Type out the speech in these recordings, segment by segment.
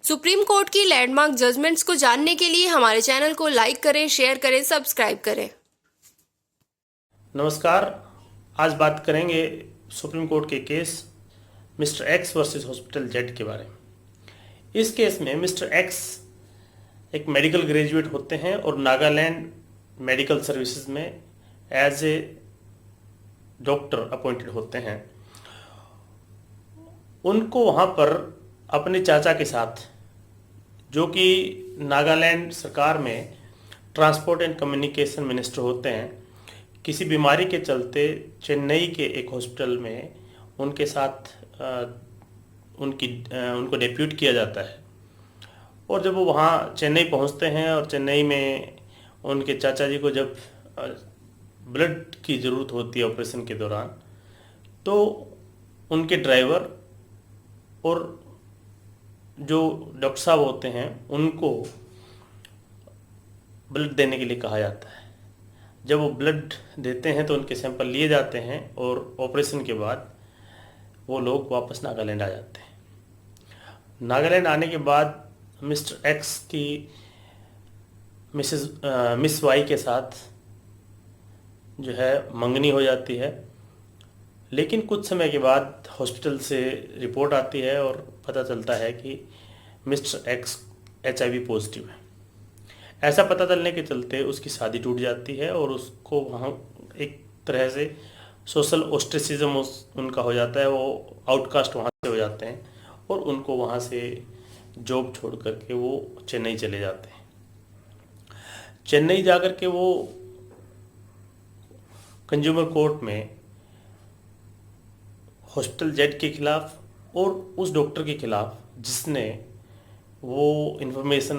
Supreme court की landmark judgments को जानने के लिए हमारे चैनल को लाइक करें, शेयर करें, सब्सक्राइब करें। नमस्कार। आज बात करेंगे सुप्रीम कोर्ट के case mister x versus hospital Z के बारे में। इस केस में मिस्टर एक्स एक मेडिकल ग्रेजुएट होते हैं और नागालैंड मेडिकल सर्विसेज में एज ए डॉक्टर अपॉइंटेड होते हैं। उनको वहाँ पर अपने चाचा के साथ, जो कि नागालैंड सरकार में ट्रांसपोर्ट एंड कम्युनिकेशन मिनिस्टर होते हैं, किसी बीमारी के चलते चेन्नई के एक हॉस्पिटल में उनके साथ उनको डेप्यूट किया जाता है। और जब वो वहाँ चेन्नई पहुँचते हैं और चेन्नई में उनके चाचा जी को जब ब्लड की ज़रूरत होती है ऑपरेशन के दौरान, तो उनके ड्राइवर और जो डॉक्टर साहब होते हैं उनको ब्लड देने के लिए कहा जाता है। जब वो ब्लड देते हैं तो उनके सैंपल लिए जाते हैं और ऑपरेशन के बाद वो लोग वापस नागालैंड आ जाते हैं। नागालैंड आने के बाद मिस्टर एक्स की मिस वाई के साथ जो है मंगनी हो जाती है। लेकिन कुछ समय के बाद हॉस्पिटल से रिपोर्ट आती है और पता चलता है कि मिस्टर एक्स HIV पॉजिटिव है। ऐसा पता चलने के चलते उसकी शादी टूट जाती है और उसको वहाँ एक तरह से सोशल ओस्ट्रिसिज्म उनका हो जाता है। वो आउटकास्ट वहाँ से हो जाते हैं और उनको वहाँ से जॉब छोड़ करके वो चेन्नई चले जाते हैं। चेन्नई जा कर के वो कंज्यूमर कोर्ट में हॉस्पिटल जेड के खिलाफ और उस डॉक्टर के खिलाफ जिसने वो इन्फॉर्मेशन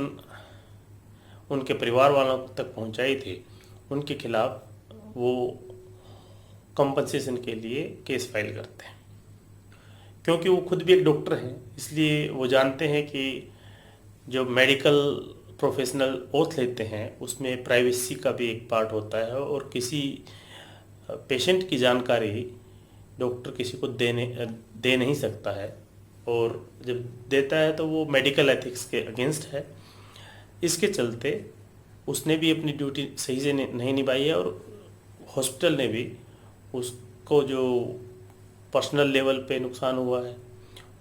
उनके परिवार वालों तक पहुंचाई थी, उनके खिलाफ वो कंपनसेशन के लिए केस फाइल करते हैं। क्योंकि वो खुद भी एक डॉक्टर हैं, इसलिए वो जानते हैं कि जो मेडिकल प्रोफेशनल ओथ लेते हैं उसमें प्राइवेसी का भी एक पार्ट होता है और किसी पेशेंट की जानकारी डॉक्टर किसी को दे नहीं सकता है, और जब देता है तो वो मेडिकल एथिक्स के अगेंस्ट है। इसके चलते उसने भी अपनी ड्यूटी सही से नहीं निभाई है और हॉस्पिटल ने भी उसको जो पर्सनल लेवल पे नुकसान हुआ है,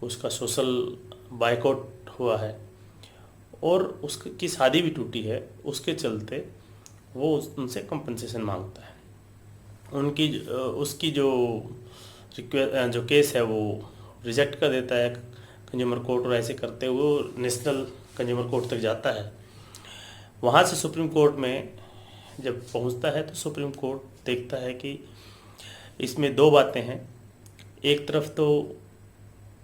उसका सोशल बायकॉट हुआ है और उसकी शादी भी टूटी है, उसके चलते वो उनसे कंपनसेशन मांगता है। उसकी जो केस है वो रिजेक्ट कर देता है कंज्यूमर कोर्ट, और ऐसे करते हुए वो नेशनल कंज्यूमर कोर्ट तक जाता है। वहाँ से सुप्रीम कोर्ट में जब पहुँचता है तो सुप्रीम कोर्ट देखता है कि इसमें दो बातें हैं। एक तरफ तो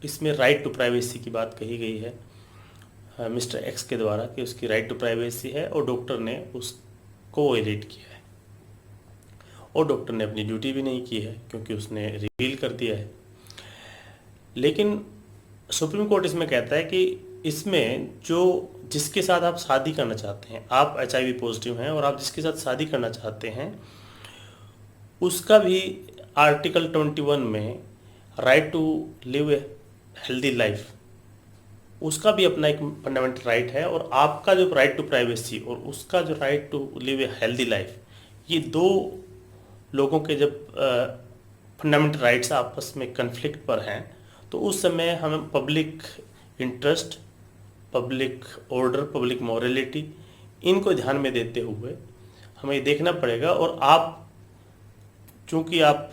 इसमें राइट टू प्राइवेसी की बात कही गई है मिस्टर एक्स के द्वारा कि उसकी राइट टू प्राइवेसी है और डॉक्टर ने उसको वायलेट किया है, और डॉक्टर ने अपनी ड्यूटी भी नहीं की है क्योंकि उसने रिवील कर दिया है। लेकिन सुप्रीम कोर्ट इसमें कहता है कि इसमें जिसके साथ आप शादी करना चाहते हैं, आप HIV पॉजिटिव हैं और आप जिसके साथ शादी करना चाहते हैं, उसका भी आर्टिकल 21 में right to live a healthy life, उसका भी अपना एक फंडामेंटल राइट है। और आपका जो राइट टू प्राइवेसी और उसका जो right to live a healthy life, ये दो लोगों के जब फंडामेंटल राइट्स आपस में कन्फ्लिक्ट पर हैं तो उस समय हमें public interest, public order, public morality, इनको ध्यान में देते हुए हमें ये देखना पड़ेगा। और आप चूँकि आप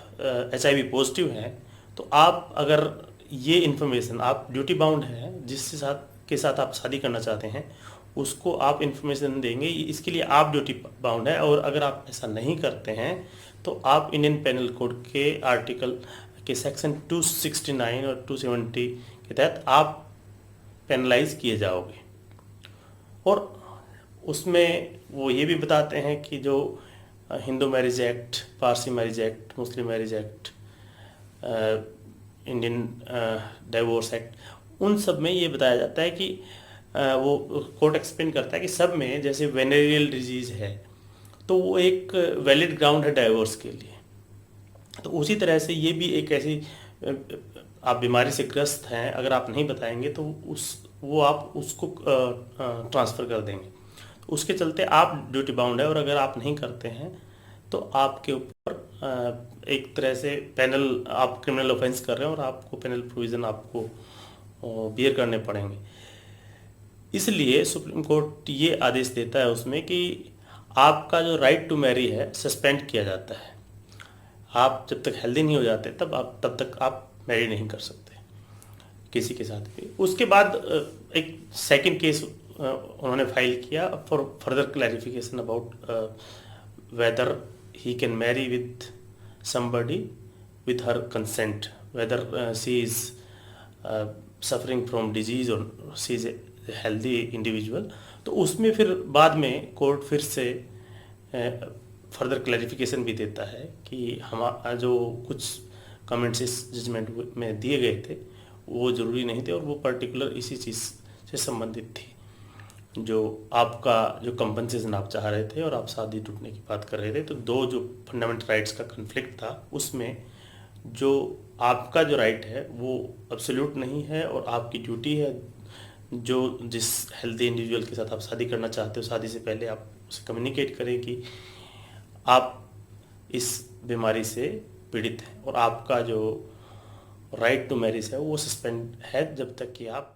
HIV पॉजिटिव हैं तो आप अगर ये इन्फॉर्मेशन, आप ड्यूटी बाउंड हैं जिसके साथ आप शादी करना चाहते हैं, उसको आप इन्फॉर्मेशन देंगे, इसके लिए आप ड्यूटी बाउंड है। और अगर आप ऐसा नहीं करते हैं तो आप इंडियन पेनल कोड के आर्टिकल के सेक्शन 269 और 270 के तहत आप पेनलाइज किए जाओगे। और उसमें वो ये भी बताते हैं कि जो Hindu marriage act, Parsi marriage act, मुस्लिम marriage act, Indian divorce act, उन सब में ये बताया जाता है कि वो कोर्ट एक्सप्लेन करता है कि सब में जैसे वेनेरियल डिजीज़ है तो वो एक वैलिड ग्राउंड है डाइवोर्स के लिए। तो उसी तरह से ये भी एक ऐसी, आप बीमारी से ग्रस्त हैं, अगर आप नहीं बताएंगे तो वो आप उसको ट्रांसफ़र कर देंगे। तो उसके चलते आप ड्यूटी बाउंड है, और अगर आप नहीं करते हैं तो आपके ऊपर एक तरह से पेनल, आप क्रिमिनल ऑफेंस कर रहे हैं और आपको पेनल प्रोविज़न आपको बियर करने पड़ेंगे। इसलिए सुप्रीम कोर्ट ये आदेश देता है उसमें कि आपका जो राइट टू मैरी है सस्पेंड किया जाता है। आप जब तक हेल्दी नहीं हो जाते तब तक आप मैरी नहीं कर सकते किसी के साथ भी। उसके बाद एक सेकंड केस उन्होंने फाइल किया for further clarification about whether he can marry with somebody with her consent, whether she is suffering from disease or she is a healthy individual। तो उसमें फिर बाद में कोर्ट फिर से फर्दर क्लैरिफिकेशन भी देता है कि हम जो कुछ कमेंट्स इस जजमेंट में दिए गए थे वो ज़रूरी नहीं थे, और वो पर्टिकुलर इसी चीज़ से संबंधित थी। जो आपका जो कंपनसेशन आप चाह रहे थे और आप शादी टूटने की बात कर रहे थे, तो दो जो फंडामेंटल राइट्स का कन्फ्लिक्ट था उसमें जो आपका जो राइट है वो एब्सोल्यूट नहीं है, और आपकी ड्यूटी है जो जिस हेल्दी इंडिविजुअल के साथ आप शादी करना चाहते हो, शादी से पहले आप उसे कम्युनिकेट करें कि आप इस बीमारी से पीड़ित हैं, और आपका जो राइट टू मैरिज है वो सस्पेंड है जब तक कि आप